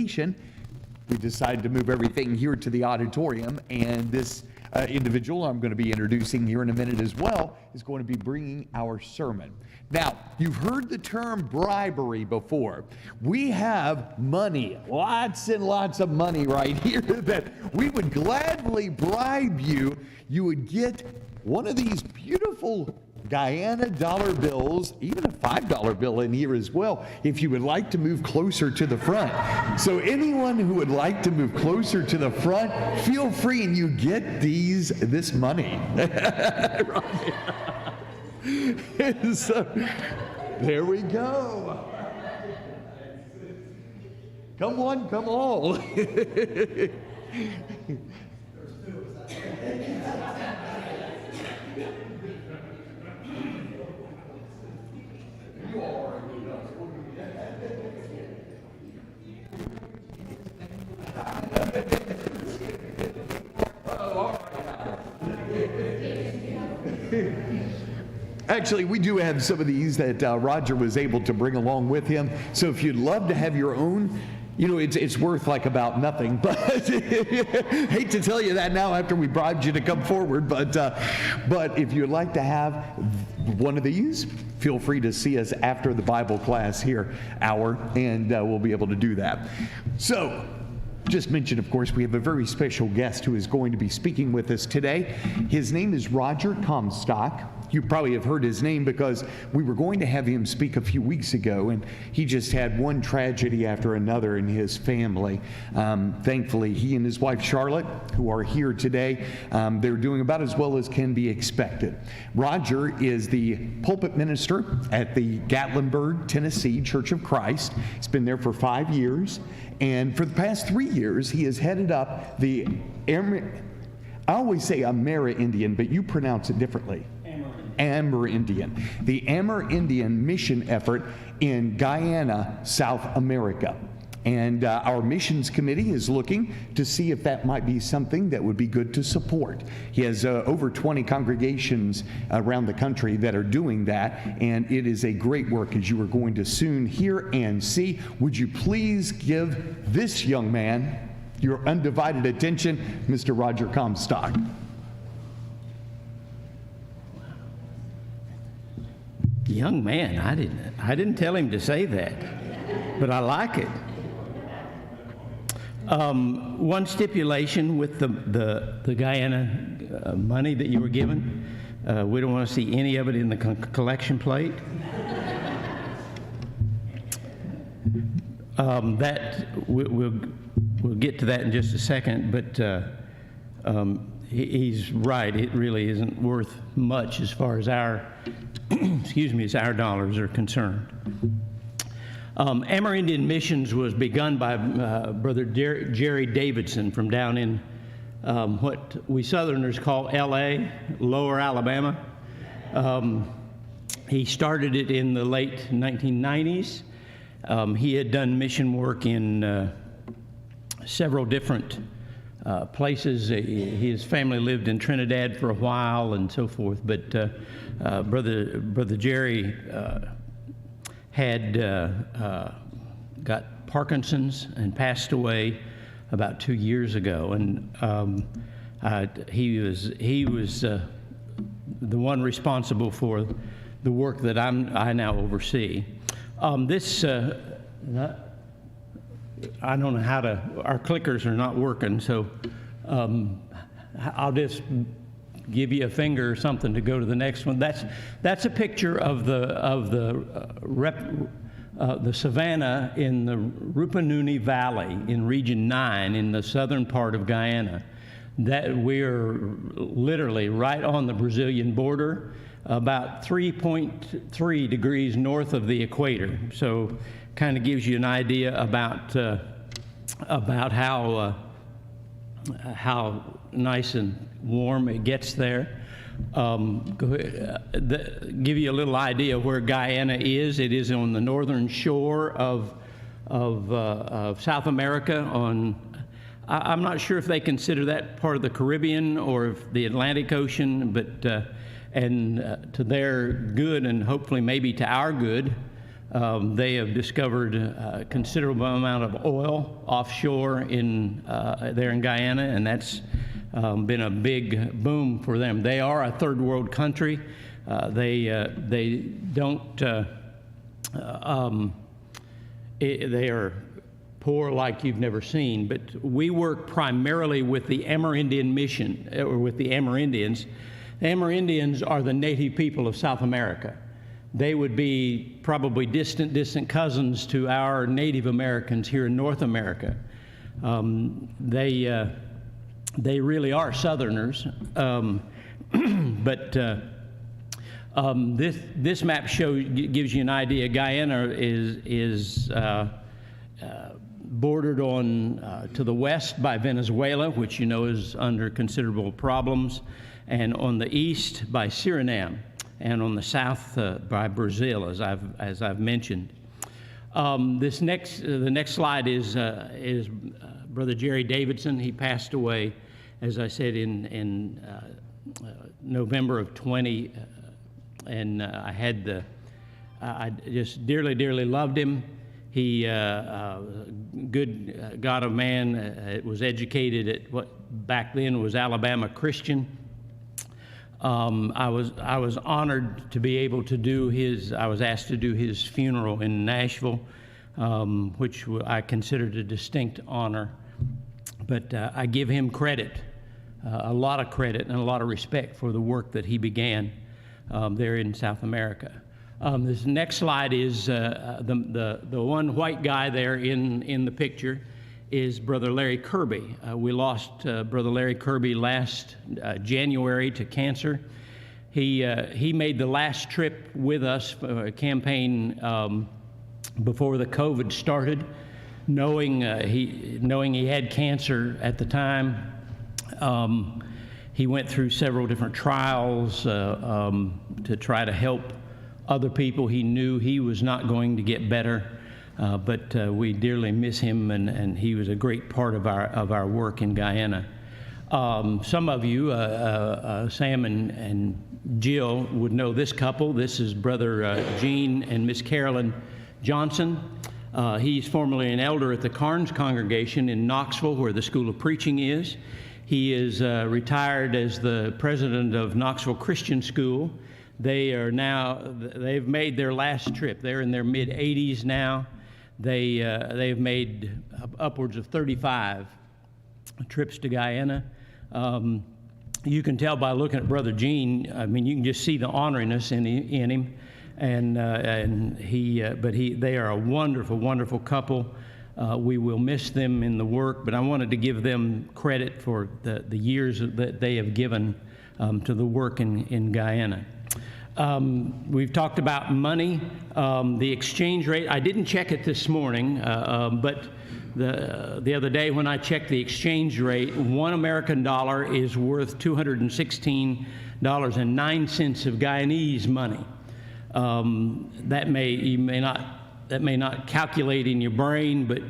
location, we decided to move everything here to the auditorium, and this individual I'm going to be introducing here in a minute as well is going to be bringing our sermon. Now, you've heard the term bribery before. We have money, lots and lots of money right here that we would gladly bribe you. You would get one of these beautiful Guyana dollar bills, even a $5 bill in here as well, if you would like to move closer to the front. So anyone who would like to move closer to the front, feel free, and you get this money. So, there we go. Come on, come all. Actually, we do have some of these that Roger was able to bring along with him. So if you'd love to have your own, you know, it's worth like about nothing. But hate to tell you that now after we bribed you to come forward. But if you'd like to have one of these, feel free to see us after the Bible class here hour, and we'll be able to do that. So, just mentioned, of course, we have a very special guest who is going to be speaking with us today. His name is Roger Comstock. You probably have heard his name because we were going to have him speak a few weeks ago, and he just had one tragedy after another in his family. Thankfully, he and his wife Charlotte, who are here today, they're doing about as well as can be expected. Roger is the pulpit minister at the Gatlinburg, Tennessee Church of Christ. He's been there for 5 years. And for the past 3 years, he has headed up the, I always say Amerindian, but you pronounce it differently. Amerindian. The Amerindian mission effort in Guyana, South America. And our missions committee is looking to see if that might be something that would be good to support. He has over 20 congregations around the country that are doing that, and it is a great work, as you are going to soon hear and see. Would you please give this young man your undivided attention, Mr. Roger Comstock. Young man, I didn't tell him to say that, but I like it. One stipulation with the Guyana money that you were given, we don't want to see any of it in the collection plate. That we'll get to that in just a second, but he's right. It really isn't worth much as far as our as our dollars are concerned. Amerindian Missions was begun by Brother Jerry Davidson from down in what we Southerners call L.A., Lower Alabama. He started it in the late 1990s. He had done mission work in several different places. His family lived in Trinidad for a while and so forth, but Brother Jerry had got Parkinson's and passed away about 2 years ago, and he was the one responsible for the work that I now oversee. I don't know how to. Our clickers are not working, so I'll just give you a finger or something to go to the next one. That's a picture of the savanna in the Rupununi Valley in Region 9 in the southern part of Guyana. That we're literally right on the Brazilian border, about 3.3 degrees north of the equator. So, kind of gives you an idea about how nice and warm it gets there. Give you a little idea where Guyana is. It is on the northern shore of South America. I'm not sure if they consider that part of the Caribbean or if the Atlantic Ocean, but and to their good and hopefully maybe to our good, They have discovered a considerable amount of oil offshore there in Guyana, and that's been a big boom for them. They are a third world country. They don't. They are poor like you've never seen. But we work primarily with the Amerindian Mission, or with the Amerindians. The Amerindians are the native people of South America. They would be probably distant cousins to our Native Americans here in North America. They really are Southerners, but this map gives you an idea. Guyana is bordered on to the west by Venezuela, which you know is under considerable problems, and on the east by Suriname, and on the south by Brazil, as I've mentioned. The next slide is Brother Jerry Davidson. He passed away, as I said, in November of 20, and I just dearly loved him. He good God of man, was educated at what back then was Alabama Christian. I was honored to be able to do I was asked to do his funeral in Nashville, which I considered a distinct honor. But I give him credit, a lot of credit and a lot of respect for the work that he began there in South America. This next slide is the one white guy there in the picture is Brother Larry Kirby. We lost Brother Larry Kirby last January to cancer. He made the last trip with us for a campaign before the COVID started, knowing he had cancer at the time. He went through several different trials to try to help other people. He knew he was not going to get better. But we dearly miss him, and he was a great part of our work in Guyana. Some of you, Sam and Jill, would know this couple. This is Brother Gene and Miss Carolyn Johnson. He's formerly an elder at the Carnes congregation in Knoxville, where the School of Preaching is. He is retired as the president of Knoxville Christian School. They've made their last trip. They're in their mid-80s now. They've made upwards of 35 trips to Guyana. You can tell by looking at Brother Gene. I mean, you can just see the honoriness in him, they are a wonderful, wonderful couple. We will miss them in the work, but I wanted to give them credit for the years that they have given to the work in Guyana. We've talked about money, the exchange rate. I didn't check it this morning, but the other day when I checked the exchange rate, $1 American dollar is worth $216.09 of Guyanese money. That may not calculate in your brain, but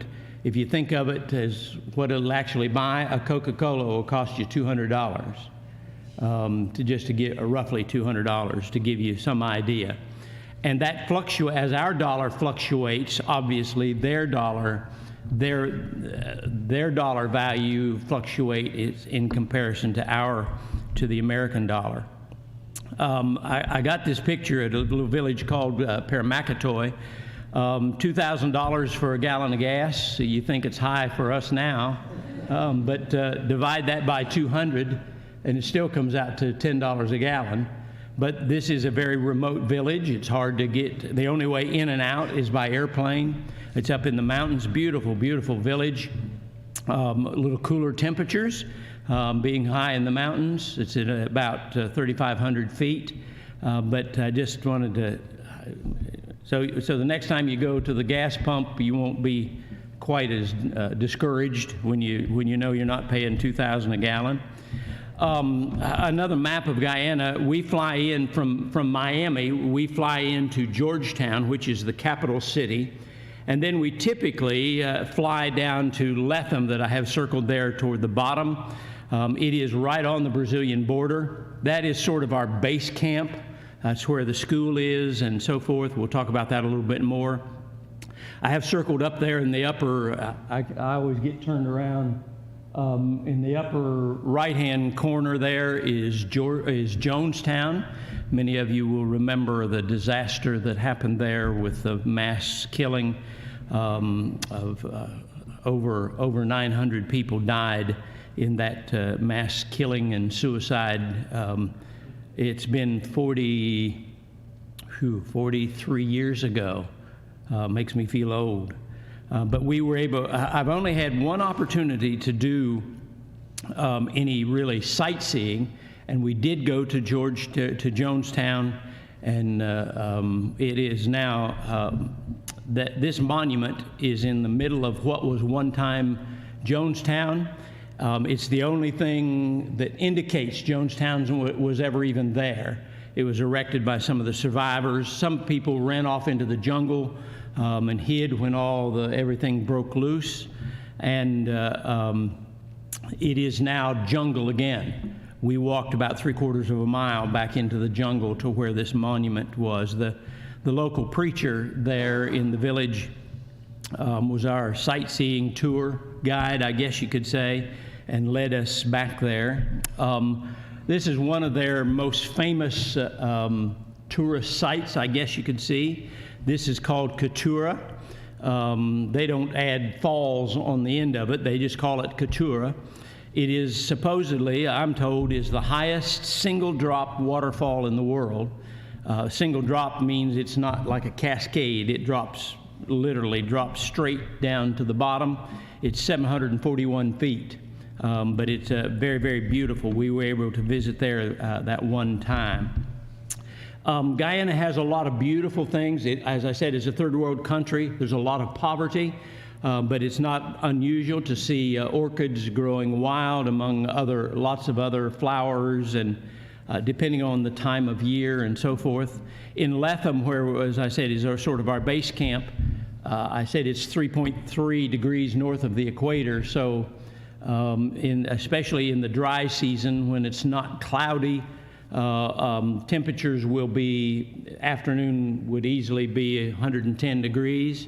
if you think of it as what it'll actually buy, a Coca-Cola will cost you $200. To get roughly $200 to give you some idea. And that fluctuates, as our dollar fluctuates, obviously their dollar value fluctuates in comparison to the American dollar. I got this picture at a little village called Paramakatoy. $2,000 for a gallon of gas. So you think it's high for us now, but divide that by 200. And it still comes out to $10 a gallon. But this is a very remote village. It's hard to get. The only way in and out is by airplane. It's up in the mountains. Beautiful, beautiful village. A little cooler temperatures, being high in the mountains. It's at about 3,500 feet. But I just wanted to. So the next time you go to the gas pump, you won't be quite as discouraged when you know you're not paying $2,000 a gallon. Another map of Guyana, we fly in from Miami, we fly into Georgetown, which is the capital city, and then we typically fly down to Lethem that I have circled there toward the bottom. It is right on the Brazilian border. That is sort of our base camp. That's where the school is and so forth. We'll talk about that a little bit more. I have circled up there in the upper, I always get turned around. In the upper right-hand corner there is Jonestown. Many of you will remember the disaster that happened there with the mass killing of over 900 people died in that mass killing and suicide. It's been 43 years ago. Makes me feel old. But we were able, I've only had one opportunity to do any really sightseeing, and we did go to Jonestown, and it is now, that this monument is in the middle of what was one time Jonestown. It's the only thing that indicates Jonestown was ever even there. It was erected by some of the survivors. Some people ran off into the jungle and hid when everything broke loose, and it is now jungle again. We walked about 3/4 of a mile back into the jungle to where this monument was. The local preacher there in the village was our sightseeing tour guide, I guess you could say, and led us back there. This is one of their most famous tourist sites, I guess you could see. This is called Keturah. They don't add falls on the end of it. They just call it Keturah. It is supposedly, I'm told, is the highest single-drop waterfall in the world. Single drop means it's not like a cascade. It literally drops straight down to the bottom. It's 741 feet. But it's very, very beautiful. We were able to visit there that one time. Guyana has a lot of beautiful things. As I said, it's a third world country. There's a lot of poverty, but it's not unusual to see orchids growing wild among lots of other flowers, and depending on the time of year and so forth. In Lethem, where, as I said, is our base camp, I said it's 3.3 degrees north of the equator, so especially in the dry season when it's not cloudy, temperatures afternoon would easily be 110 degrees.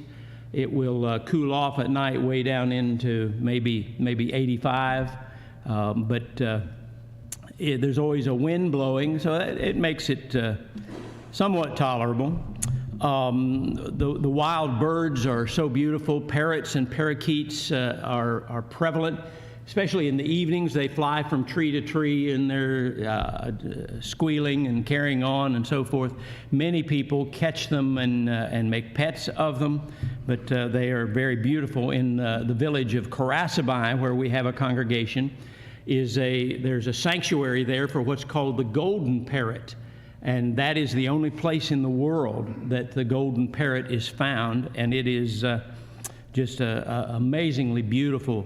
It will cool off at night way down into maybe 85, but there's always a wind blowing, so it makes it somewhat tolerable. The wild birds are so beautiful. Parrots and parakeets are prevalent, especially in the evenings. They fly from tree to tree, and they're squealing and carrying on and so forth. Many people catch them and make pets of them, but they are very beautiful. In the village of Karasabai, where we have a congregation, there's a sanctuary there for what's called the golden parrot. And that is the only place in the world that the golden parrot is found, and it is just an amazingly beautiful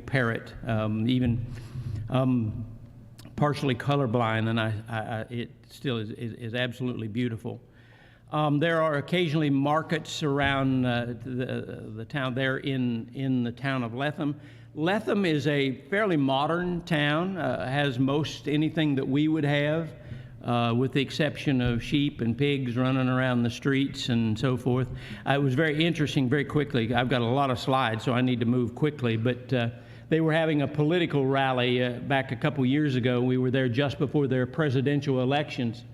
parrot. Even partially colorblind, and it still is absolutely beautiful. There are occasionally markets around the town there in the town of Lethem. Lethem is a fairly modern town, has most anything that we would have, with the exception of sheep and pigs running around the streets and so forth. It was very interesting, very quickly. I've got a lot of slides, so I need to move quickly, but they were having a political rally back a couple years ago. We were there just before their presidential elections,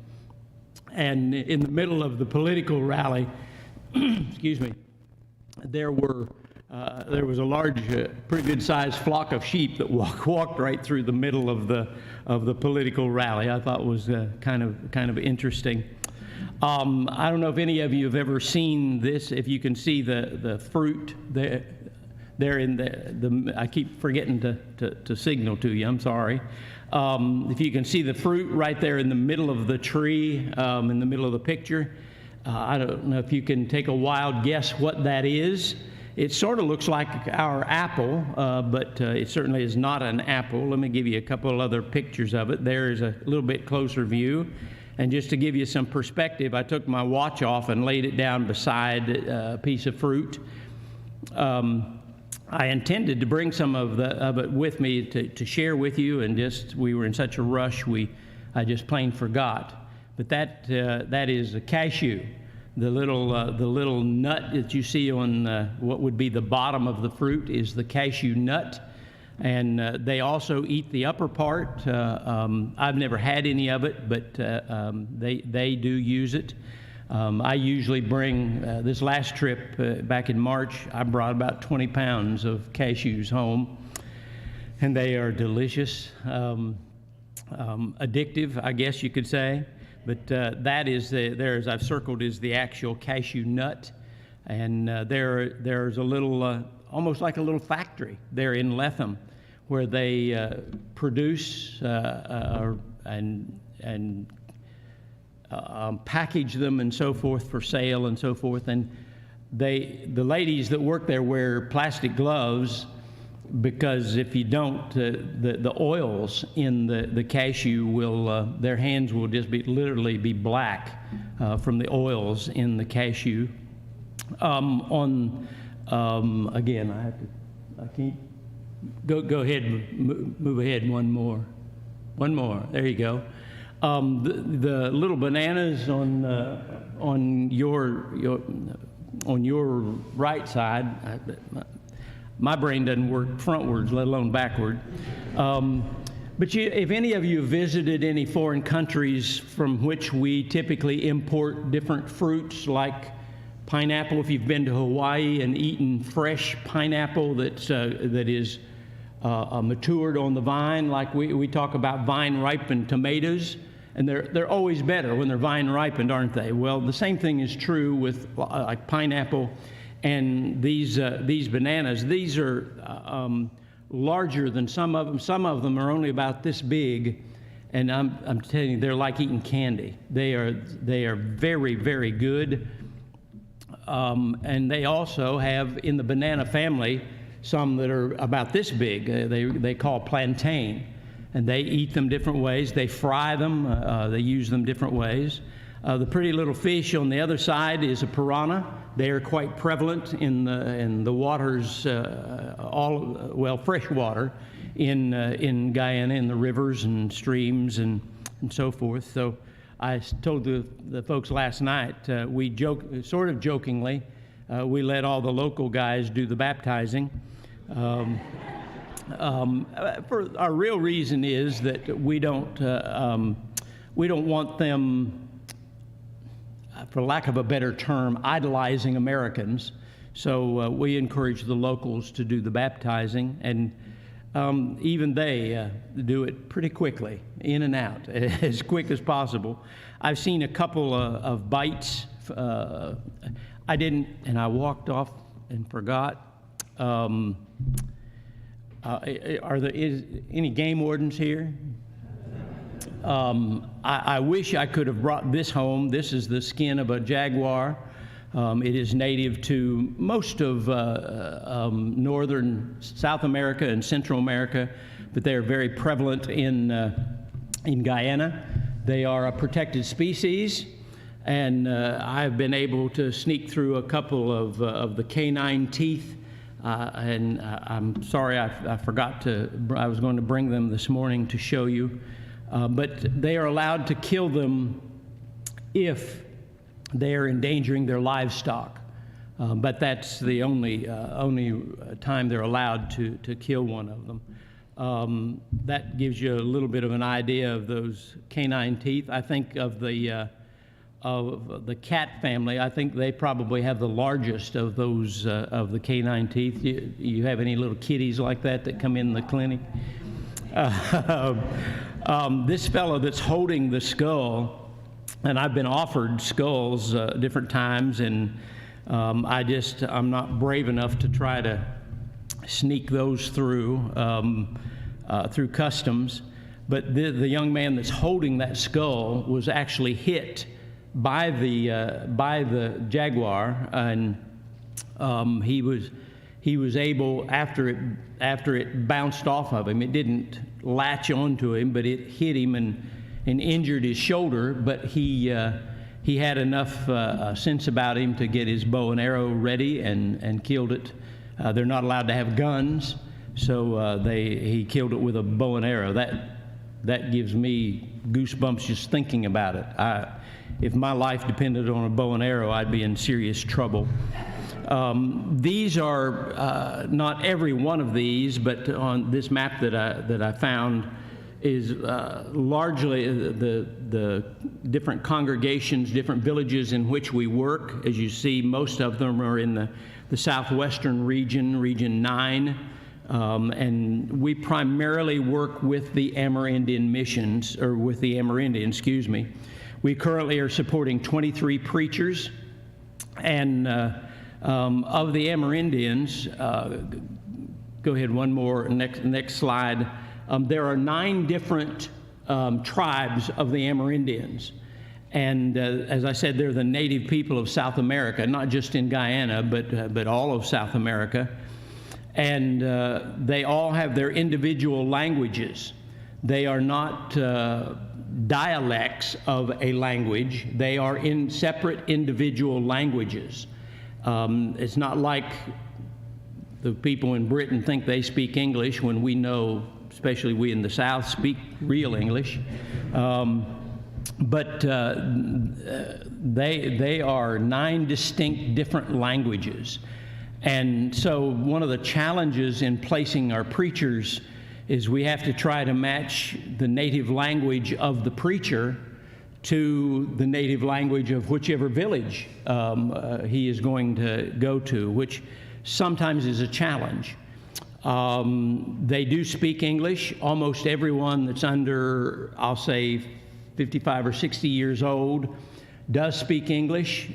and in the middle of the political rally, excuse me, there was a large, pretty good-sized flock of sheep that walked right through the middle of the political rally. I thought was kind of interesting. I don't know if any of you have ever seen this. If you can see the fruit there in the I keep forgetting to signal to you. I'm sorry. If you can see the fruit right there in the middle of the tree, in the middle of the picture, I don't know if you can take a wild guess what that is. It sort of looks like our apple, but it certainly is not an apple. Let me give you a couple of other pictures of it. There is a little bit closer view. And just to give you some perspective, I took my watch off and laid it down beside a piece of fruit. I intended to bring some of it with me to share with you, and we were in such a rush, I just plain forgot. but that is a cashew. The little nut that you see on what would be the bottom of the fruit is the cashew nut. And they also eat the upper part. I've never had any of it, but they do use it. I usually bring, this last trip back in March, I brought about 20 pounds of cashews home, and they are delicious, addictive, I guess you could say. But that is, there, as I've circled, is the actual cashew nut. And there's a little, almost like a little factory there in Lethem, where they produce and package them and so forth for sale and so forth. And the ladies that work there wear plastic gloves, because if you don't, the oils in the cashew will, their hands will just literally be black from the oils in the cashew. Again, I can't, go ahead and move ahead one more. There you go. The little bananas on your right side, my brain doesn't work frontwards, let alone backward. But if any of you have visited any foreign countries from which we typically import different fruits, like pineapple, if you've been to Hawaii and eaten fresh pineapple that is matured on the vine, like we talk about vine-ripened tomatoes, and they're always better when they're vine-ripened, aren't they? Well, the same thing is true with like pineapple and these bananas. These are larger than some of them. Some of them are only about this big, and I'm telling you, they're like eating candy. They are very, very good. And they also have in the banana family some that are about this big. They call plantain, and they eat them different ways. They fry them. They use them different ways. The pretty little fish on the other side is a piranha. They are quite prevalent in the waters, fresh water in Guyana, in the rivers and streams and so forth. So I told the folks last night, we sort of jokingly, we let all the local guys do the baptizing. For our real reason is that we don't want them, for lack of a better term, idolizing Americans. So we encourage the locals to do the baptizing, and even they do it pretty quickly, in and out, as quick as possible. I've seen a couple of bites. I didn't, and I walked off and forgot. Are there any game wardens here? I wish I could have brought this home. This is the skin of a jaguar. It is native to most of northern South America and Central America, but they are very prevalent in Guyana. They are a protected species, and I've been able to sneak through a couple of the canine teeth. And I'm sorry I forgot to. I was going to bring them this morning to show you. But they are allowed to kill them if they are endangering their livestock. But that's the only time they're allowed to kill one of them. That gives you a little bit of an idea of those canine teeth. I think of the cat family, I think they probably have the largest of those of the canine teeth. You have any little kitties like that come in the clinic? This fellow that's holding the skull, and I've been offered skulls different times, and I'm not brave enough to try to sneak those through customs. But the young man that's holding that skull was actually hit by the jaguar, and he was able, after it bounced off of him, it didn't latch onto him, but it hit him and injured his shoulder. But he had enough sense about him to get his bow and arrow ready and killed it. They're not allowed to have guns, so he killed it with a bow and arrow. that gives me goosebumps just thinking about it. If my life depended on a bow and arrow, I'd be in serious trouble. These are not every one of these, but on this map that I found is largely the different congregations, different villages in which we work. As you see, most of them are in the southwestern region, Region 9. And we primarily work with the Amerindian Missions, or with the Amerindian, excuse me. We currently are supporting 23 preachers, and of the Amerindians, go ahead, one more, next slide. There are 9 different tribes of the Amerindians. And as I said, they're the native people of South America, not just in Guyana, but all of South America. And they all have their individual languages. They are not dialects of a language. They are in separate individual languages. It's not like the people in Britain think they speak English when we know, especially we in the South, speak real English. But they are 9 distinct different languages. And so one of the challenges in placing our preachers is we have to try to match the native language of the preacher to the native language of whichever village he is going to go to, which sometimes is a challenge. They do speak English. Almost everyone that's under, I'll say, 55 or 60 years old does speak English.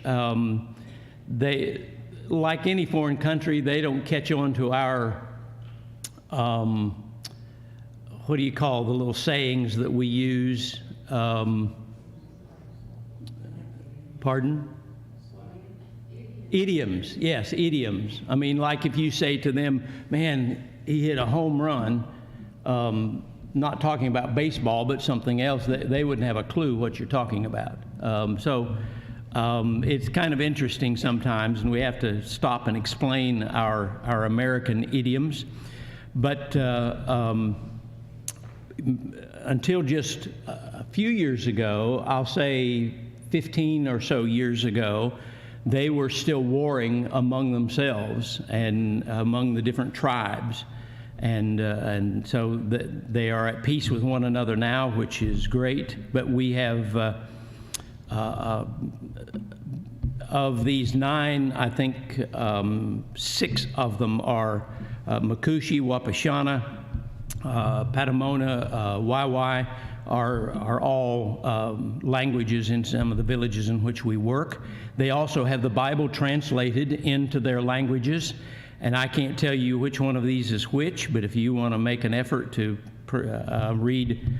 They, like any foreign country, they don't catch on to our, what do you call the little sayings that we use? Pardon? Idioms, yes, idioms. I mean, like if you say to them, man, he hit a home run, not talking about baseball, but something else, they wouldn't have a clue what you're talking about. It's kind of interesting sometimes, and we have to stop and explain our American idioms. But until just a few years ago, I'll say 15 or so years ago, they were still warring among themselves and among the different tribes. And so they are at peace with one another now, which is great. But we have, of these 9, I think 6 of them are Makushi, Wapashana, Patamona, Waiwai are all languages in some of the villages in which we work. They also have the Bible translated into their languages, and I can't tell you which one of these is which, but if you want to make an effort to read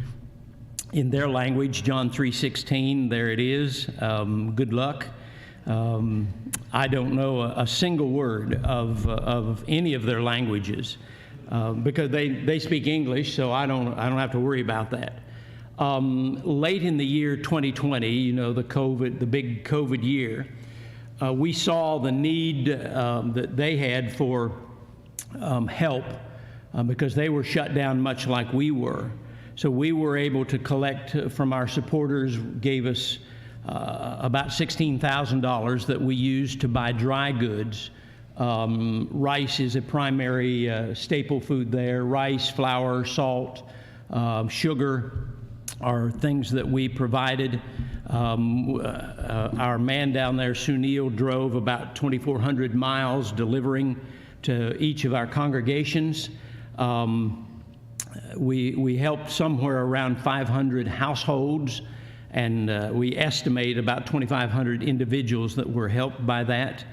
in their language, John 3:16, there it is. Good luck. I don't know a single word of any of their languages because they speak English, so I don't have to worry about that. Late in the year 2020, you know, the big COVID year, we saw the need that they had for help because they were shut down much like we were. So we were able to collect from our supporters, gave us about $16,000 that we used to buy dry goods. Rice is a primary staple food there. Rice, flour, salt, sugar are things that we provided. Our man down there, Sunil, drove about 2,400 miles delivering to each of our congregations. We helped somewhere around 500 households, and we estimate about 2,500 individuals that were helped by that.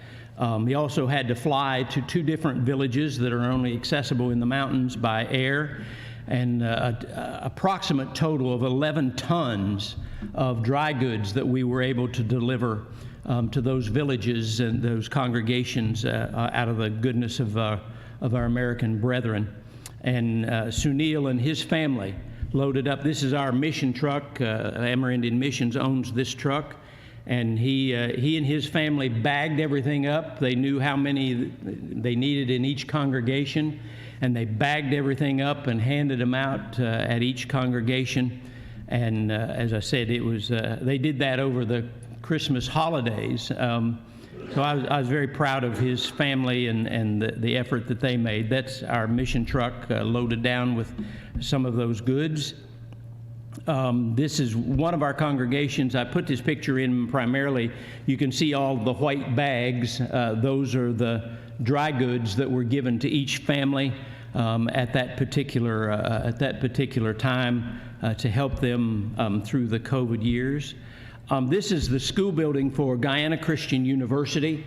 He also had to fly to 2 different villages that are only accessible in the mountains by air, and approximate total of 11 tons of dry goods that we were able to deliver to those villages and those congregations out of the goodness of our American brethren. And Sunil and his family loaded up. This is our mission truck. Amerindian Missions owns this truck. And he and his family bagged everything up. They knew how many they needed in each congregation. and they bagged everything up and handed them out at each congregation. And as I said, it was they did that over the Christmas holidays. So I was very proud of his family and the effort that they made. That's our mission truck loaded down with some of those goods. This is one of our congregations. I put this picture in primarily. You can see all the white bags. Those are the dry goods that were given to each family at that particular time to help them through the COVID years. This is the school building for Guyana Christian University.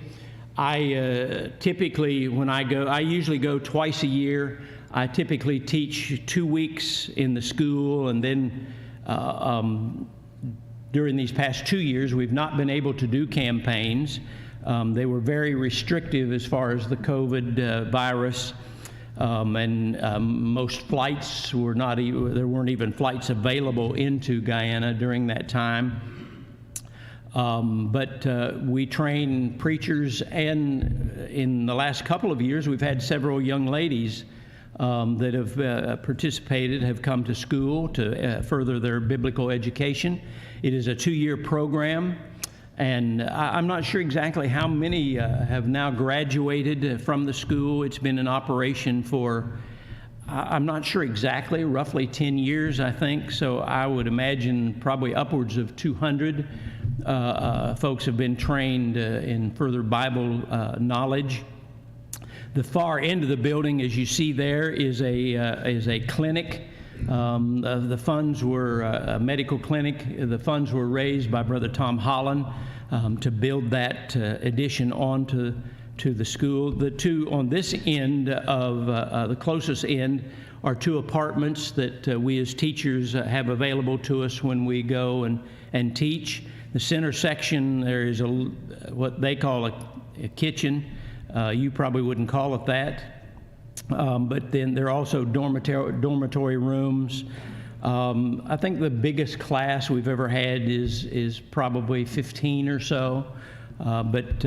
I typically, when I usually go twice a year. I typically teach 2 weeks in the school, and then during these past 2 years, we've not been able to do campaigns. They were very restrictive as far as the COVID virus, and most flights were not even, there weren't even flights available into Guyana during that time. But we train preachers, and in the last couple of years, we've had several young ladies that have participated, have come to school to further their biblical education. It is a 2-year program, and I'm not sure exactly how many have now graduated from the school. It's been in operation for, I'm not sure exactly, roughly 10 years, I think. So I would imagine probably upwards of 200 folks have been trained in further Bible knowledge. The far end of the building, as you see there, is a clinic. The funds were a medical clinic. The funds were raised by Brother Tom Holland to build that addition onto the school. The two on this end of the closest end are 2 apartments that we as teachers have available to us when we go and teach. The center section, there is what they call a kitchen. You probably wouldn't call it that. But then there are also dormitory rooms. I think the biggest class we've ever had is probably 15 or so. But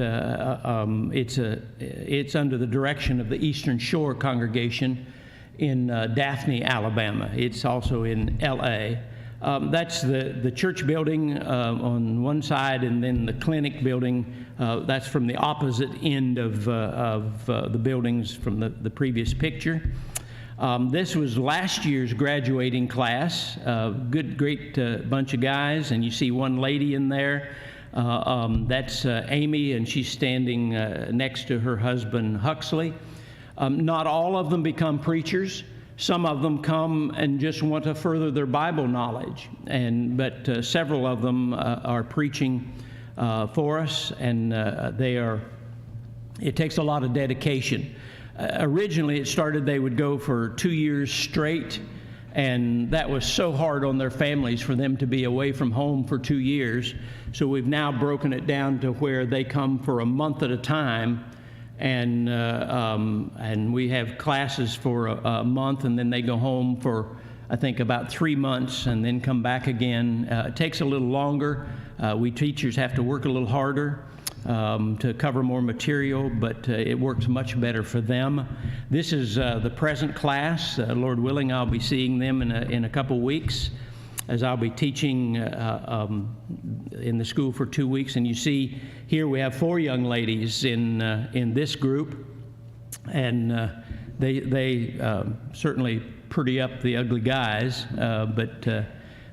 it's under the direction of the Eastern Shore congregation in Daphne, Alabama. It's also in L.A. That's the church building on one side, and then the clinic building, that's from the opposite end of the buildings from the previous picture. This was last year's graduating class, great bunch of guys, and you see one lady in there. That's Amy, and she's standing next to her husband, Huxley. Not all of them become preachers. Some of them come and just want to further their Bible knowledge, but several of them are preaching for us, and it takes a lot of dedication. Originally, it started they would go for 2 years straight, and that was so hard on their families for them to be away from home for 2 years. So we've now broken it down to where they come for a month at a time, and we have classes for a month, and then they go home for, I think, about 3 months, and then come back again. It takes a little longer. We teachers have to work a little harder to cover more material, but it works much better for them. This is the present class. Lord willing, I'll be seeing them in a couple weeks, as I'll be teaching in the school for 2 weeks. And you see here we have 4 young ladies in this group, and they certainly pretty up the ugly guys, but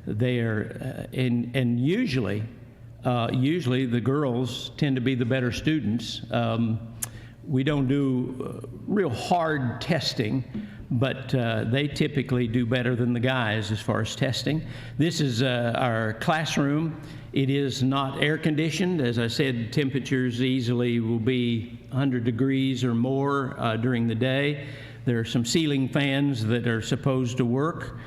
they are, and usually the girls tend to be the better students. We don't do real hard testing, but they typically do better than the guys as far as testing. This is our classroom. It is not air conditioned. As I said, temperatures easily will be 100 degrees or more during the day. There are some ceiling fans that are supposed to work.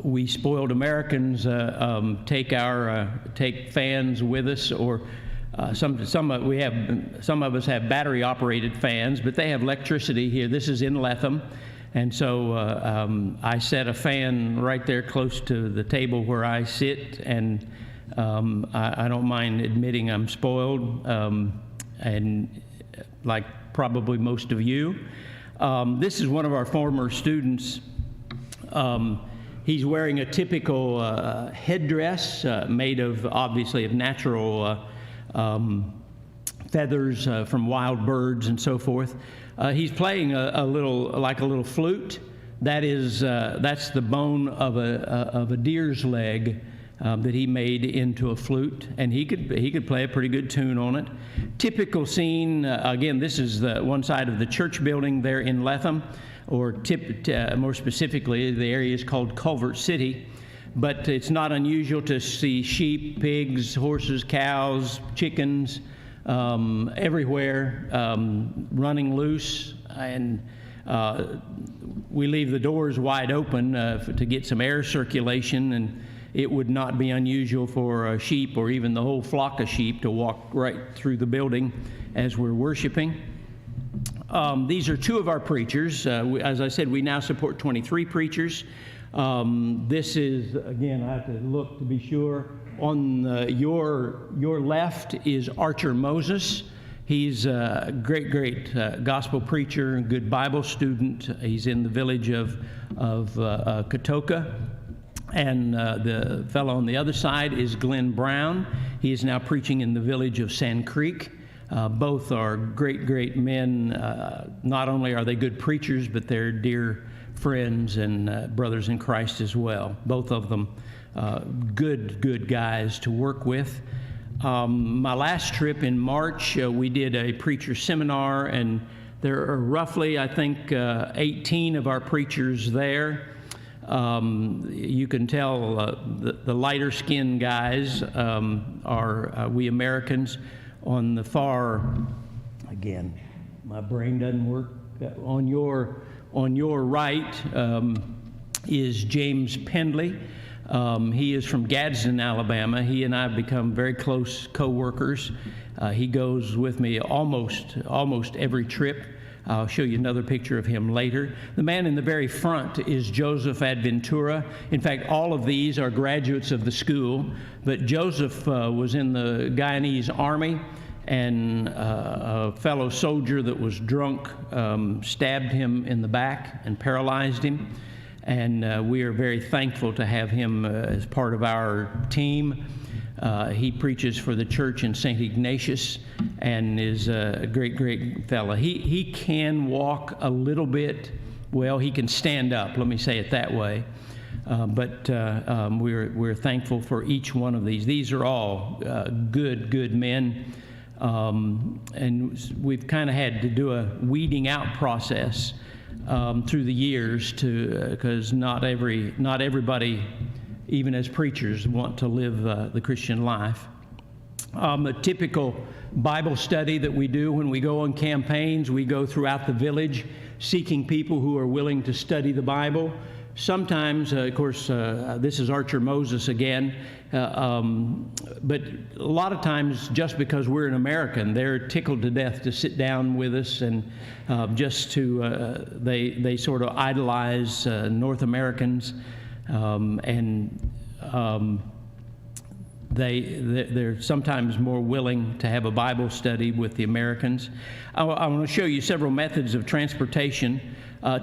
We spoiled Americans take fans with us, or some of us have battery operated fans, but they have electricity here. This is in Lethem, and so I set a fan right there close to the table where I sit, and I don't mind admitting I'm spoiled, and like probably most of you. This is one of our former students. He's wearing a typical headdress made of, obviously, of natural feathers from wild birds and so forth. He's playing a little flute. That's the bone of a deer's leg that he made into a flute, and he could play a pretty good tune on it. Typical scene. Again, this is the one side of the church building there in Lethem, or more specifically, the area is called Culver City. But it's not unusual to see sheep, pigs, horses, cows, chickens everywhere running loose, and we leave the doors wide open to get some air circulation, and it would not be unusual for a sheep or even the whole flock of sheep to walk right through the building as we're worshiping. These are two of our preachers. As I said, we now support 23 preachers. This is, again, I have to look to be sure. On your left is Archer Moses. He's a great gospel preacher, good Bible student. He's in the village of Katoka. And the fellow on the other side is Glenn Brown. He is now preaching in the village of Sand Creek. Both are great men. Not only are they good preachers, but they're dear friends and brothers in Christ as well. Both of them good guys to work with. My last trip in March, we did a preacher seminar, and there are roughly, I think, 18 of our preachers there. You can tell the lighter skinned guys are we Americans. On the far, again, my brain doesn't work. On your right is James Pendley. He is from Gadsden, Alabama. He and I have become very close co-workers. He goes with me almost every trip. I'll show you another picture of him later. The man in the very front is Joseph Adventura. In fact, all of these are graduates of the school, but Joseph was in the Guyanese Army, and a fellow soldier that was drunk stabbed him in the back and paralyzed him. And we are very thankful to have him as part of our team. He preaches for the church in St. Ignatius and is a great fella. He can walk a little bit. Well, he can stand up, let me say it that way. But we're thankful for each one of these. These are all good men. And we've kind of had to do a weeding out process through the years because not everybody, even as preachers, want to live the Christian life. A typical Bible study that we do when we go on campaigns, we go throughout the village seeking people who are willing to study the Bible. Sometimes, of course, this is Archer Moses again, but a lot of times just because we're an American, they're tickled to death to sit down with us, and just to, they sort of idolize North Americans, and they're sometimes more willing to have a Bible study with the Americans. I want to show you several methods of transportation.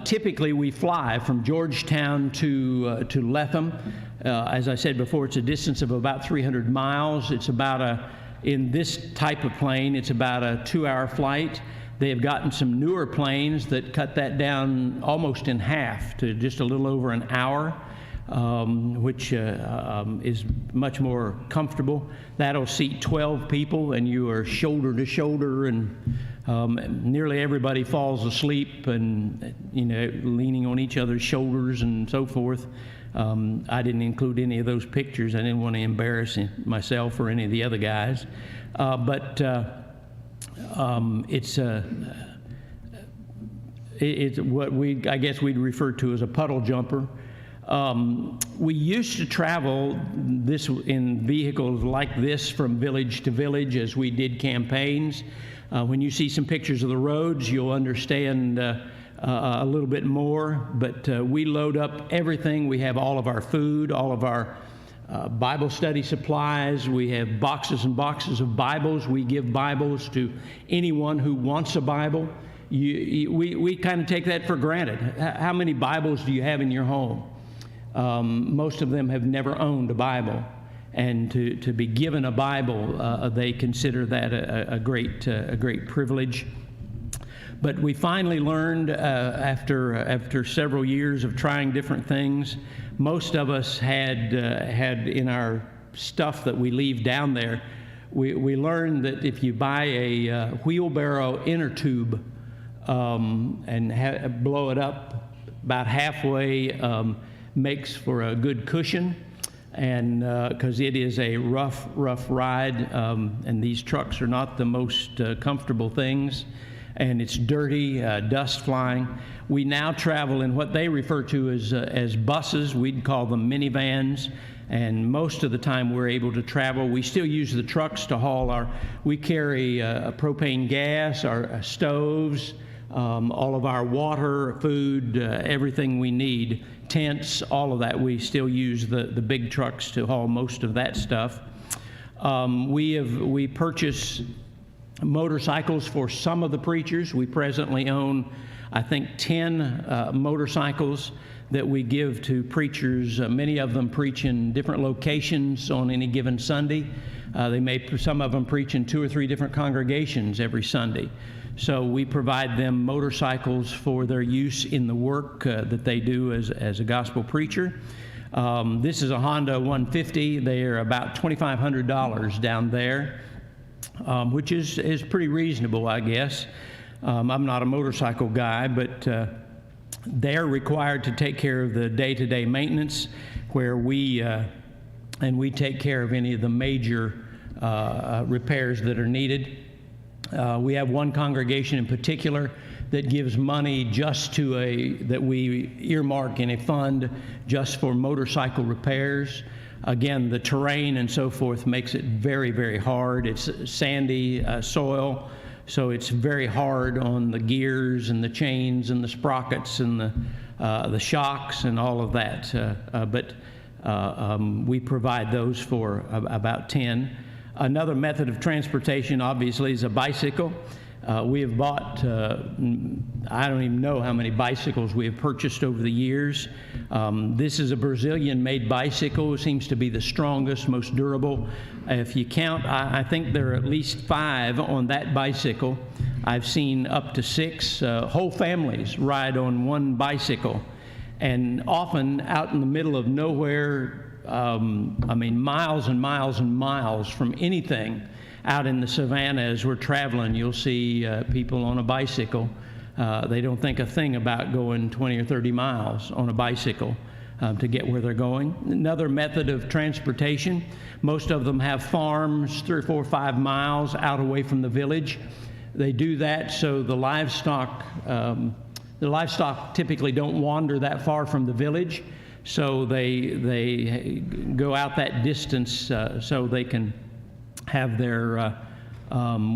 Typically, we fly from Georgetown to Lethem. As I said before, it's a distance of about 300 miles. It's about in this type of plane, it's about a 2-hour flight. They have gotten some newer planes that cut that down almost in half to just a little over an hour. Which is much more comfortable. That'll seat 12 people, and you are shoulder to shoulder, and nearly everybody falls asleep, and leaning on each other's shoulders and so forth. I didn't include any of those pictures. I didn't want to embarrass myself or any of the other guys, but it's what I guess we'd refer to as a puddle jumper. We used to travel in vehicles like this from village to village as we did campaigns. When you see some pictures of the roads, you'll understand a little bit more. But we load up everything. We have all of our food, all of our Bible study supplies. We have boxes and boxes of Bibles. We give Bibles to anyone who wants a Bible. we kind of take that for granted. How many Bibles do you have in your home? Most of them have never owned a Bible. And to be given a Bible, they consider that a great privilege. But we finally learned after several years of trying different things, most of us had in our stuff that we leave down there, we learned that if you buy a wheelbarrow inner tube and blow it up about halfway, makes for a good cushion. And because it is a rough ride, and these trucks are not the most comfortable things, and it's dirty, dust flying. We now travel in what they refer to as buses. We'd call them minivans, and most of the time we're able to travel. We still use the trucks to haul we carry propane gas, our stoves, all of our water, food, everything we need. Tents, all of that. We still use the big trucks to haul most of that stuff. We purchase motorcycles for some of the preachers. We presently own, I think, 10 motorcycles that we give to preachers. Many of them preach in different locations on any given Sunday. Some of them preach in 2 or 3 different congregations every Sunday. So we provide them motorcycles for their use in the work that they do as a gospel preacher. This is a Honda 150. They are about $2,500 down there, which is pretty reasonable, I guess. I'm not a motorcycle guy, but they're required to take care of the day-to-day maintenance, where we take care of any of the major repairs that are needed. We have one congregation in particular that gives money just that we earmark in a fund just for motorcycle repairs. Again, the terrain and so forth makes it very, very hard. It's sandy soil, so it's very hard on the gears and the chains and the sprockets and the shocks and all of that. But we provide those for about 10. Another method of transportation, obviously, is a bicycle. We have bought, I don't even know how many bicycles we have purchased over the years. This is a Brazilian-made bicycle. It seems to be the strongest, most durable. If you count, I think there are at least 5 on that bicycle. I've seen up to 6 whole families ride on one bicycle, and often out in the middle of nowhere. Miles and miles and miles from anything. Out in the savannah as we're traveling, you'll see people on a bicycle. They don't think a thing about going 20 or 30 miles on a bicycle to get where they're going. Another method of transportation, most of them have farms 3 or 4 or 5 miles out away from the village. They do that so the livestock typically don't wander that far from the village. So they go out that distance so they can have their,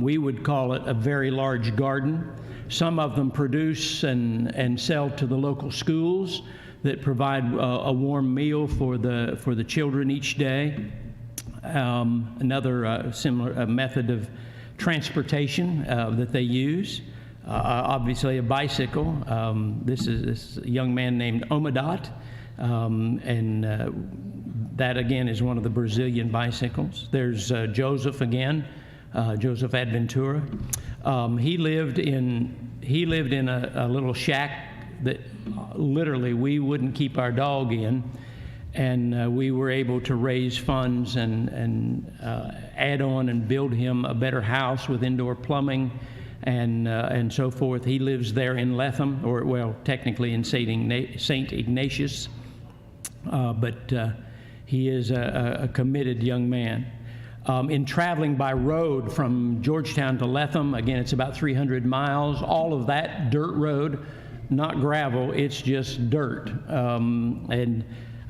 we would call it a very large garden. Some of them produce and sell to the local schools that provide a warm meal for the children each day. Another similar method of transportation that they use, obviously a bicycle. This is a young man named Omadot. That again is one of the Brazilian bicycles. There's Joseph again, Joseph Adventura. He lived in a little shack that literally we wouldn't keep our dog in, and we were able to raise funds and add on and build him a better house with indoor plumbing and so forth. He lives there in Lethem, or well, technically in St. Ignatius. But he is a committed young man. In traveling by road from Georgetown to Lethem, again, it's about 300 miles. All of that dirt road, not gravel, it's just dirt.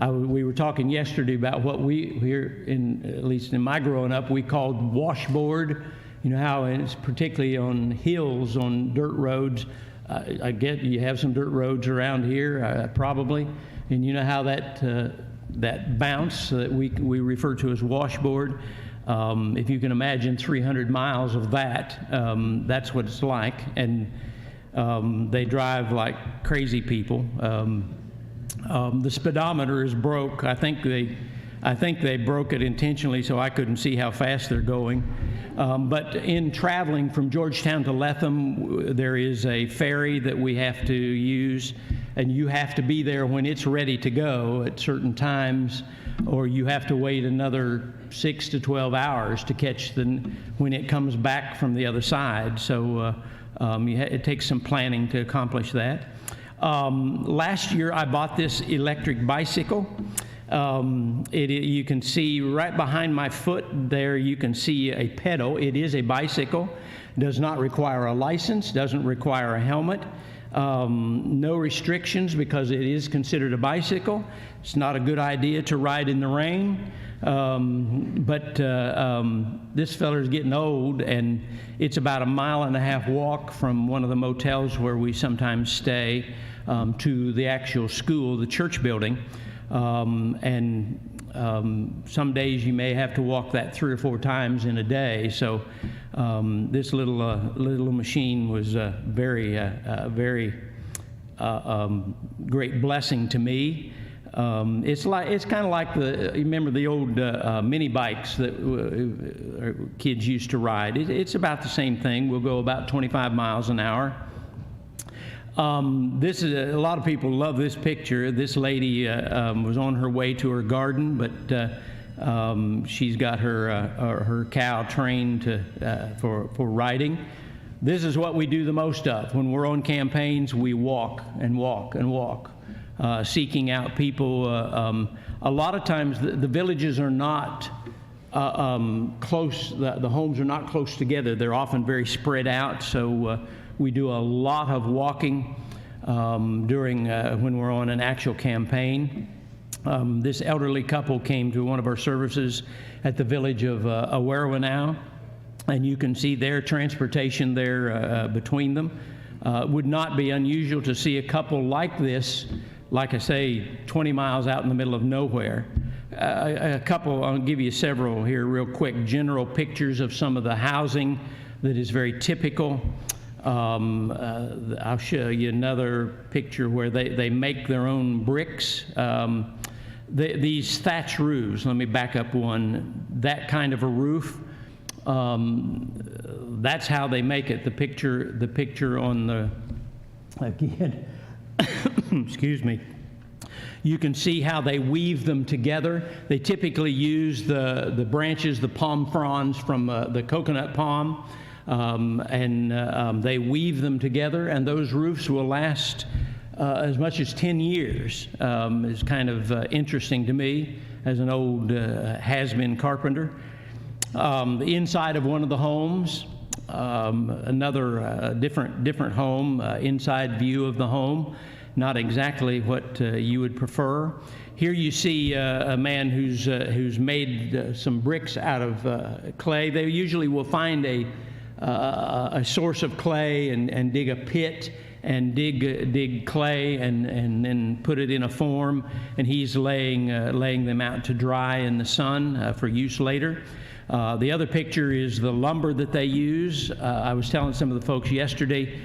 We were talking yesterday about what we here, at least in my growing up, we called washboard. You know how it's particularly on hills, on dirt roads. I get you have some dirt roads around here, probably. And you know how that bounce that we refer to as washboard, if you can imagine 300 miles of that, that's what it's like. And They drive like crazy people. The speedometer is broke. I think they broke it intentionally so I couldn't see how fast they're going. But in traveling from Georgetown to Lethem, there is a ferry that we have to use, and you have to be there when it's ready to go at certain times, or you have to wait another 6 to 12 hours to catch when it comes back from the other side. So it takes some planning to accomplish that. Last year I bought this electric bicycle. You can see right behind my foot there, you can see a pedal. It is a bicycle. Does not require a license, doesn't require a helmet. No restrictions because it is considered a bicycle. It's not a good idea to ride in the rain. But this feller's getting old, and it's about a 1.5 mile walk from one of the motels where we sometimes stay to the actual school, the church building. Some days you may have to walk that 3 or 4 times in a day. So this little machine was very great blessing to me. It's kind of like you remember the old mini bikes that kids used to ride. It's about the same thing. We'll go about 25 miles an hour. This is a lot of people love this picture. This lady was on her way to her garden, but she's got her cow trained for riding. This is what we do the most of. When we're on campaigns, we walk and walk and walk, seeking out people. A lot of times the villages are not close. The homes are not close together. They're often very spread out. So we do a lot of walking during when we're on an actual campaign. This elderly couple came to one of our services at the village of Awerowanow, and you can see their transportation there between them. Would not be unusual to see a couple like this, like I say, 20 miles out in the middle of nowhere. A couple, I'll give you several here real quick, general pictures of some of the housing that is very typical. I'll show you another picture where they make their own bricks. These thatch roofs, let me back up one, that kind of a roof, that's how they make it. The picture on the, again, excuse me, you can see how they weave them together. They typically use the branches, the palm fronds from the coconut palm, and they weave them together, and those roofs will last as much as 10 years. Is kind of interesting to me as an old has-been carpenter. The inside of one of the homes, another different home, inside view of the home, not exactly what you would prefer. Here you see a man who's made some bricks out of clay. They usually will find a source of clay and dig a pit and dig clay and then put it in a form, and he's laying them out to dry in the sun for use later. The other picture is the lumber that they use. I was telling some of the folks yesterday,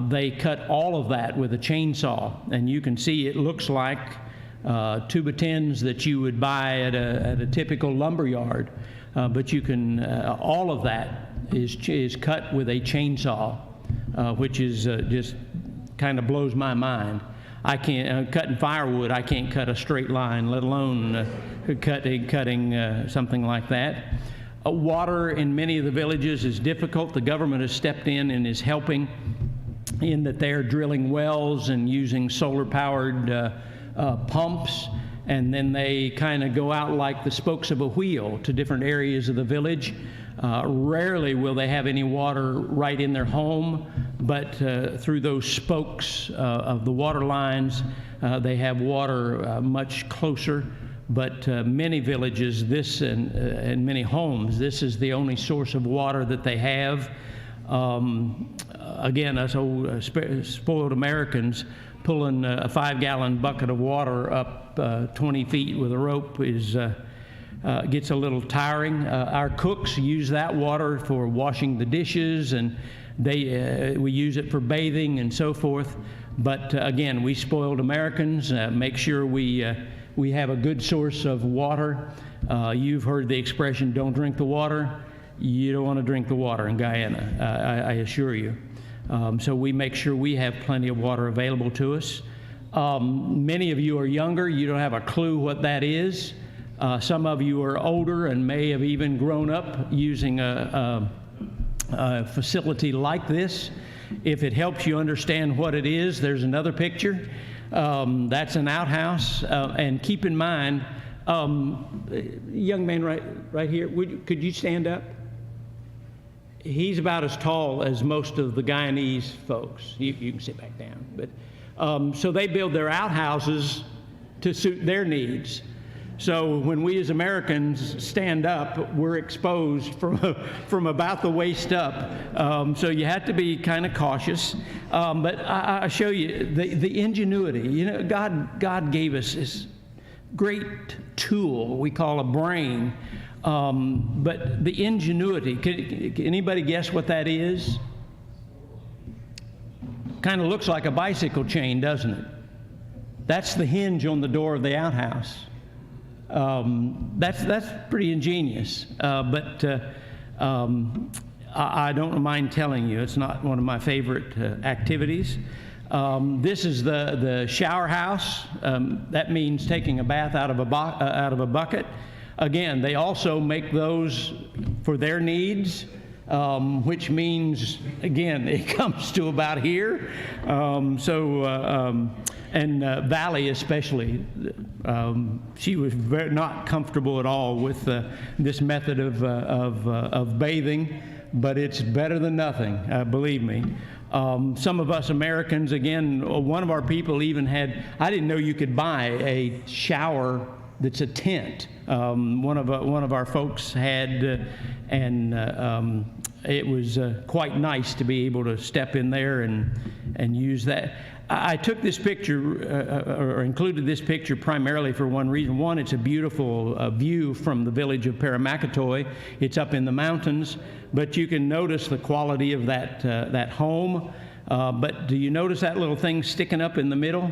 they cut all of that with a chainsaw, and you can see it looks like 2x10s that you would buy at a typical lumber yard, but you can all of that is cut with a chainsaw, which is just kind of blows my mind. I can't cutting firewood. I can't cut a straight line, let alone cutting something like that. Water in many of the villages is difficult. The government has stepped in and is helping in that they're drilling wells and using solar-powered pumps, and then they kind of go out like the spokes of a wheel to different areas of the village. Rarely will they have any water right in their home, but through those spokes of the water lines, they have water much closer. But many villages, and many homes, this is the only source of water that they have. Again, us old spoiled Americans, pulling a 5-gallon bucket of water up 20 feet with a rope gets a little tiring. Our cooks use that water for washing the dishes and we use it for bathing and so forth. But again, we spoiled Americans make sure we have a good source of water. You've heard the expression, don't drink the water. You don't want to drink the water in Guyana, I assure you. So we make sure we have plenty of water available to us. Many of you are younger. You don't have a clue what that is. Some of you are older and may have even grown up using a facility like this. If it helps you understand what it is, there's another picture. That's an outhouse. And keep in mind, young man right here, could you stand up? He's about as tall as most of the Guyanese folks. You can sit back down. But so they build their outhouses to suit their needs. So when we as Americans stand up, we're exposed from about the waist up. So you have to be kind of cautious. But I show you the ingenuity. You know, God gave us this great tool we call a brain. But the ingenuity, can anybody guess what that is? Kind of looks like a bicycle chain, doesn't it? That's the hinge on the door of the outhouse. That's pretty ingenious, but I don't mind telling you, it's not one of my favorite activities. This is the shower house. That means taking a bath out of a bucket. Again, they also make those for their needs, which means, again, it comes to about here. And Valley especially, she was not comfortable at all with this method of bathing, but it's better than nothing, believe me. Some of us Americans, again, one of our people even had, I didn't know you could buy a shower that's a tent. One of our folks had, and it was quite nice to be able to step in there and use that. I took this picture, or included this picture primarily for one reason. One, it's a beautiful view from the village of Paramakatoy. It's up in the mountains, but you can notice the quality of that home. But do you notice that little thing sticking up in the middle?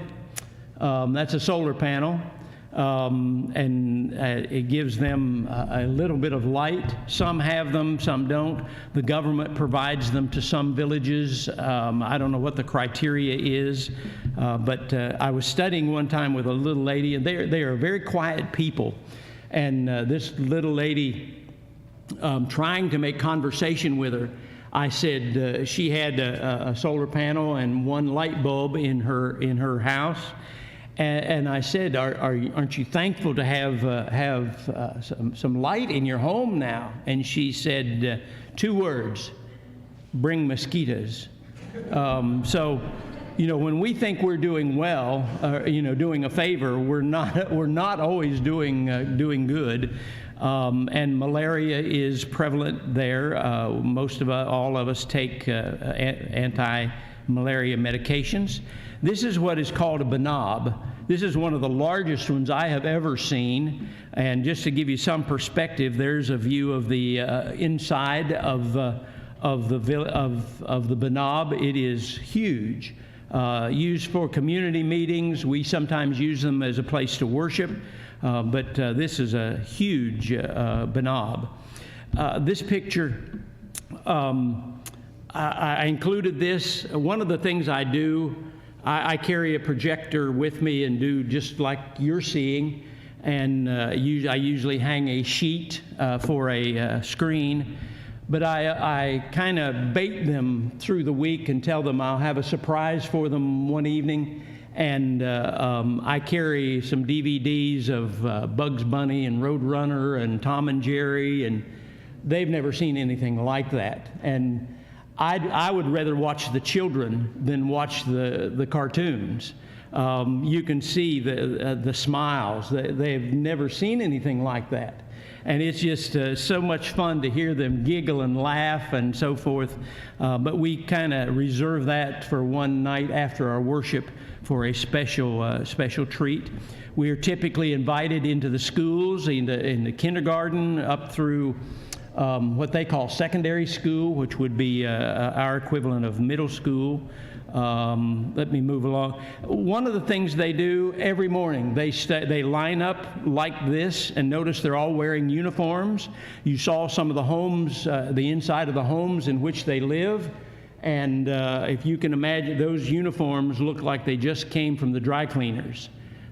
That's a solar panel. And it gives them a little bit of light. Some have them, some don't. The government provides them to some villages. I don't know what the criteria is, but I was studying one time with a little lady, and they are very quiet people. And this little lady, trying to make conversation with her, I said she had a solar panel and one light bulb in her house. And I said, aren't you thankful to have some light in your home now? And she said 2 words: bring mosquitoes. So, you know, when we think we're doing well, doing a favor, we're not always doing good. And malaria is prevalent there. All of us take anti-malaria medications. This is what is called a banob. This is one of the largest ones I have ever seen. And just to give you some perspective, there's a view of the inside of the banob. It is huge. Used for community meetings. We sometimes use them as a place to worship. But this is a huge banob. This picture, I included this. One of the things I do, I carry a projector with me and do just like you're seeing, and I usually hang a sheet for a screen, but I kind of bait them through the week and tell them I'll have a surprise for them one evening, and I carry some DVDs of Bugs Bunny and Roadrunner and Tom and Jerry, and they've never seen anything like that. And I would rather watch the children than watch the cartoons. You can see the smiles. They've never seen anything like that. And it's just so much fun to hear them giggle and laugh and so forth. But we kind of reserve that for one night after our worship for a special treat. We are typically invited into the schools, in the kindergarten, up through what they call secondary school, which would be our equivalent of middle school. Let me move along. One of the things they do every morning, they line up like this, and notice they're all wearing uniforms. You saw some of the homes, the inside of the homes in which they live, and if you can imagine, those uniforms look like they just came from the dry cleaners.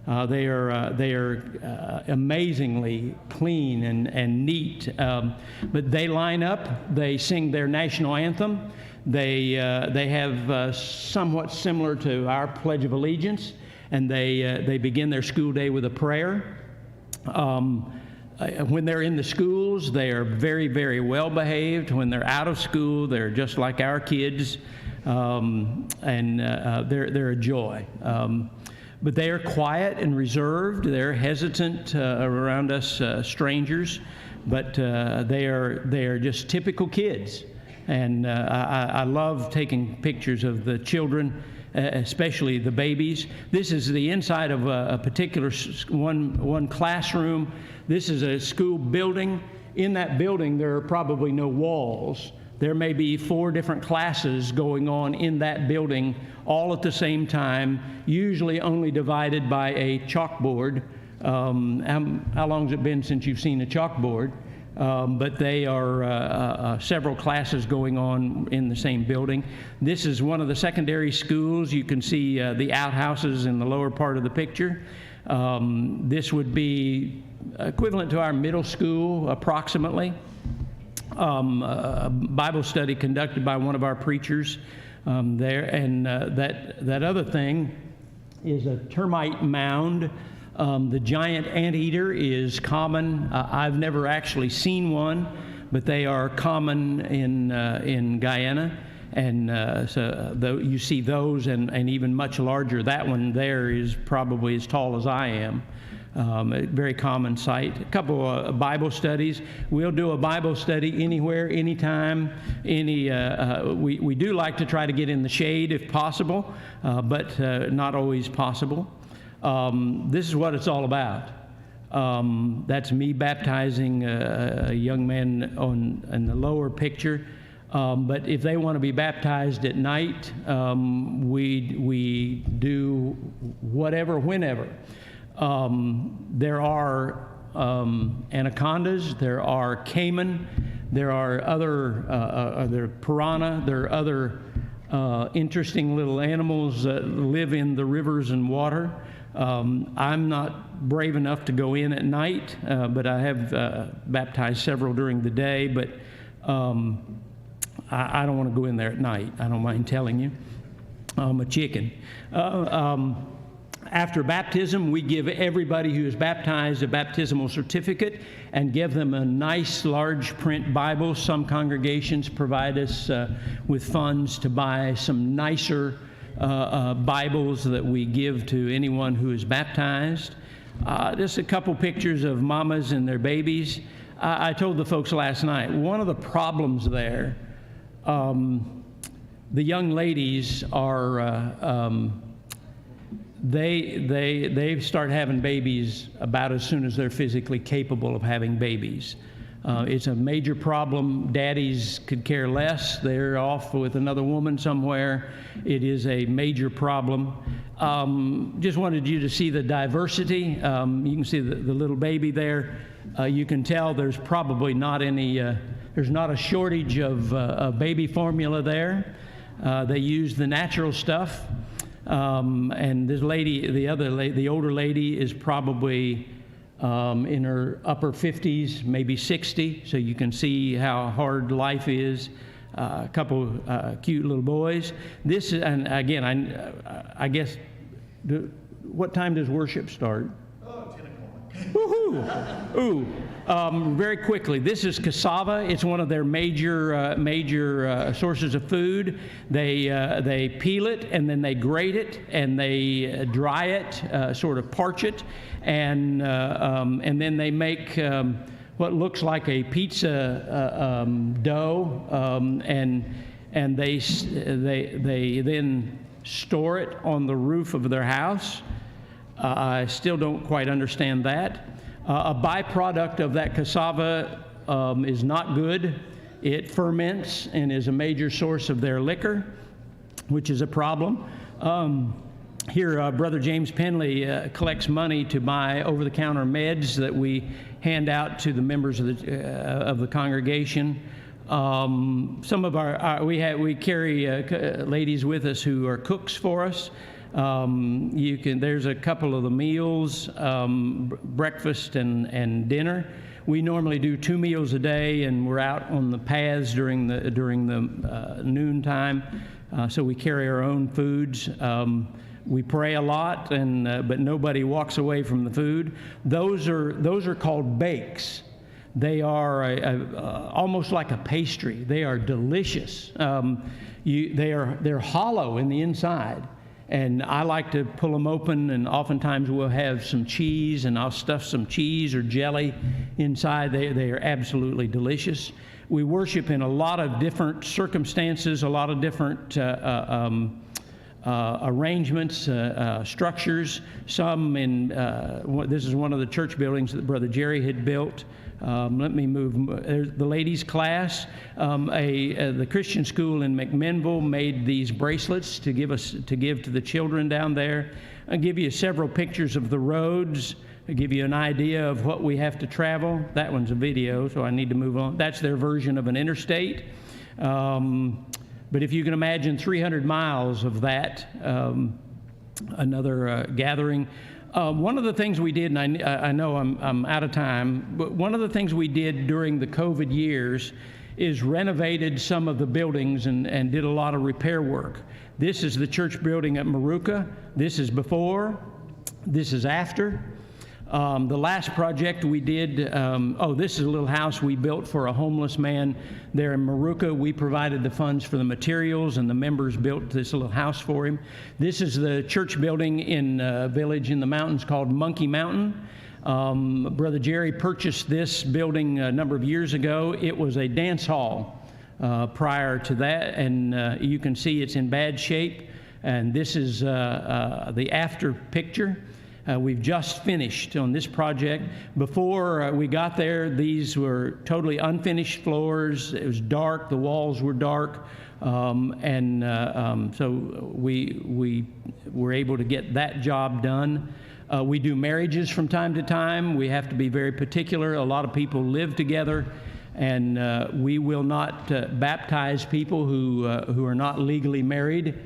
They are amazingly clean and neat, but they line up, they sing their national anthem. They have somewhat similar to our Pledge of Allegiance, and they begin their school day with a prayer. When they're in the schools, they are very, very well behaved. When they're out of school, they're just like our kids, and they're a joy. But they are quiet and reserved. They're hesitant around us strangers, but they are just typical kids. And I love taking pictures of the children, especially the babies. This is the inside of a particular one classroom. This is a school building. In that building, there are probably no walls. There may be 4 different classes going on in that building all at the same time, usually only divided by a chalkboard. How long has it been since you've seen a chalkboard? But they are several classes going on in the same building. This is one of the secondary schools. You can see the outhouses in the lower part of the picture. This would be equivalent to our middle school, approximately. A Bible study conducted by one of our preachers there, and that other thing is a termite mound. The giant anteater is common. I've never actually seen one, but they are common in Guyana, and so you see those, and even much larger. That one there is probably as tall as I am. A very common sight. A couple of Bible studies. We'll do a Bible study anywhere, anytime. We do like to try to get in the shade if possible, but not always possible. This is what it's all about. That's me baptizing a young man in the lower picture. But if they want to be baptized at night, we do whatever, whenever. There are anacondas, there are caiman, there are there are piranha, there are other interesting little animals that live in the rivers and water. I'm not brave enough to go in at night, but I have baptized several during the day, but I don't want to go in there at night. I don't mind telling you. I'm a chicken. After baptism, we give everybody who is baptized a baptismal certificate and give them a nice large print Bible. Some congregations provide us with funds to buy some nicer Bibles that we give to anyone who is baptized. Just a couple pictures of mamas and their babies. I told the folks last night, one of the problems there, the young ladies are, they start having babies about as soon as they're physically capable of having babies. It's a major problem. Daddies could care less. They're off with another woman somewhere. It is a major problem. Just wanted you to see the diversity. You can see the little baby there. You can tell there's probably not any, there's not a shortage of baby formula there. They use the natural stuff. And this lady, the older lady is probably in her upper 50s, maybe 60, so you can see how hard life is. A couple cute little boys. This is, and again, I guess, what time does worship start? 10 o'clock. Woohoo! Ooh. Very quickly, this is cassava. It's one of their major sources of food. They peel it, and then they grate it, and they dry it, sort of parch it, and then they make what looks like a pizza dough, and they then store it on the roof of their house. I still don't quite understand that. A byproduct of that cassava is not good. It ferments and is a major source of their liquor, which is a problem. Here, Brother James Penley collects money to buy over-the-counter meds that we hand out to the members of the congregation. Some of we carry ladies with us who are cooks for us. There's a couple of the meals, breakfast and dinner. We normally do 2 meals a day, and we're out on the paths during the noon time, so we carry our own foods. We pray a lot, but nobody walks away from the food. Those are called bakes. They are almost like a pastry. They are delicious. They're hollow in the inside, and I like to pull them open. And oftentimes we'll have some cheese, and I'll stuff some cheese or jelly inside. They are absolutely delicious. We worship in a lot of different circumstances, a lot of different arrangements, structures. Some in this is one of the church buildings that Brother Jerry had built. Let me move. There's the ladies' class. The Christian school in McMinnville made these bracelets to give to the children down there. I'll give you several pictures of the roads. I'll give you an idea of what we have to travel. That one's a video, so I need to move on. That's their version of an interstate. But if you can imagine 300 miles of that, another gathering. One of the things we did, and I know I'm out of time, but one of the things we did during the COVID years is renovated some of the buildings and did a lot of repair work. This is the church building at Maruka. This is before. This is after. The last project we did, this is a little house we built for a homeless man there in Maruka. We provided the funds for the materials, and the members built this little house for him. This is the church building in a village in the mountains called Monkey Mountain. Brother Jerry purchased this building a number of years ago. It was a dance hall prior to that, and you can see it's in bad shape. And this is the after picture. We've just finished on this project. Before we got there, these were totally unfinished floors. It was dark. The walls were dark. So we were able to get that job done. We do marriages from time to time. We have to be very particular. A lot of people live together, and we will not baptize people who are not legally married.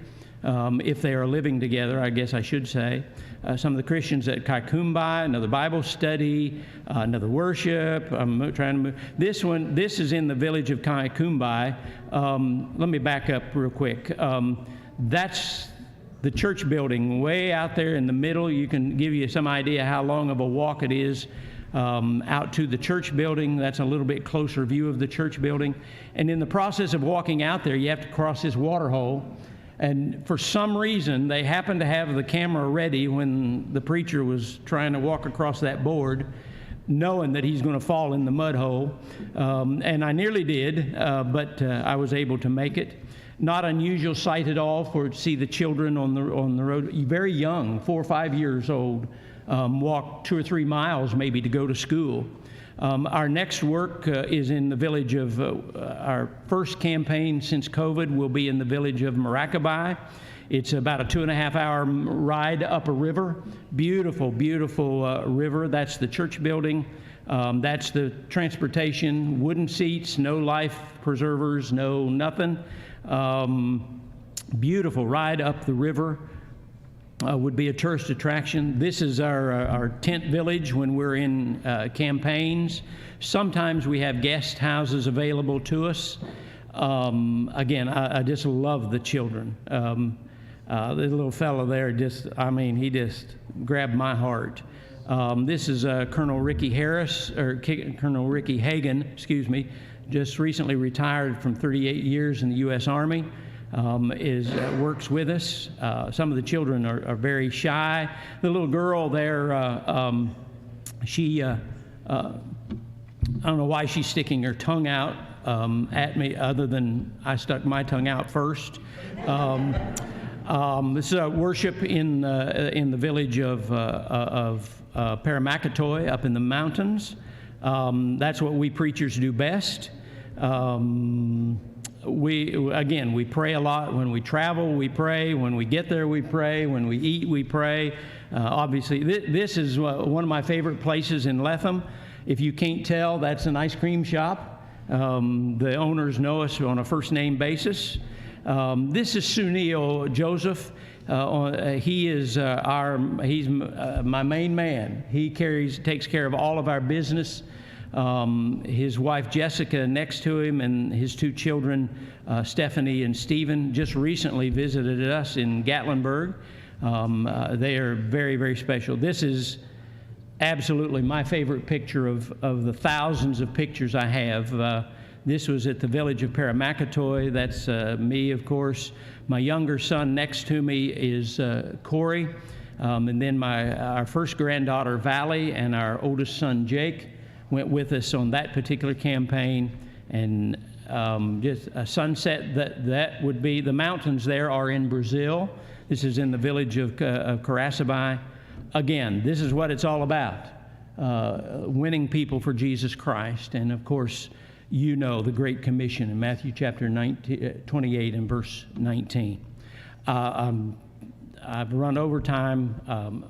If they are living together, I guess I should say. Some of the Christians at Kaikumbai, another Bible study, another worship. I'm trying to move. This is in the village of Kaikumbai. Let me back up real quick. That's the church building way out there in the middle. You can give you some idea how long of a walk it is out to the church building. That's a little bit closer view of the church building. And in the process of walking out there, you have to cross this water hole. And for some reason, they happened to have the camera ready when the preacher was trying to walk across that board, knowing that he's going to fall in the mud hole. And I nearly did, but I was able to make it. Not unusual sight at all to see the children on the road, very young, 4 or 5 years old, walk 2 or 3 miles maybe to go to school. Our next work is in the village of, our first campaign since COVID will be in the village of Maracaibo. It's about a 2.5-hour ride up a river. Beautiful, beautiful river. That's the church building. That's the transportation, wooden seats, no life preservers, no nothing. Beautiful ride up the river. Would be a tourist attraction. This is our tent village when we're in campaigns. Sometimes we have guest houses available to us. Again, I just love the children. The little fellow there he just grabbed my heart. This is Colonel Ricky Hagan, just recently retired from 38 years in the U.S. Army. Works with us. Some of the children are very shy. The little girl there, she, I don't know why she's sticking her tongue out at me, other than I stuck my tongue out first. This is worship in the village of Paramakatoy up in the mountains. That's what we preachers do best. We pray a lot. When we travel, we pray. When we get there, we pray. When we eat, we pray. Obviously, this is one of my favorite places in Lethem. If you can't tell, that's an ice cream shop. The owners know us on a first name basis. This is Sunil Joseph. He is he's my main man. He takes care of all of our business. His wife Jessica next to him, and his two children, Stephanie and Stephen, just recently visited us in Gatlinburg. They are very, very special. This is absolutely my favorite picture of the thousands of pictures I have. This was at the village of Paramakatoy. That's me, of course. My younger son next to me is Corey, and then our first granddaughter, Valley, and our oldest son, Jake, went with us on that particular campaign. And just a sunset, that would be, the mountains there are in Brazil. This is in the village of Caraçabai. Again, this is what it's all about, winning people for Jesus Christ. And of course, you know the Great Commission in Matthew chapter 28 and verse 19. I've run over time.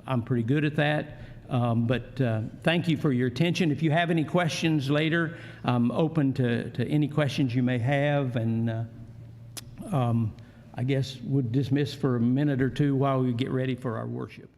I'm pretty good at that. But thank you for your attention. If you have any questions later, I'm open to any questions you may have. And I guess we'll dismiss for a minute or two while we get ready for our worship.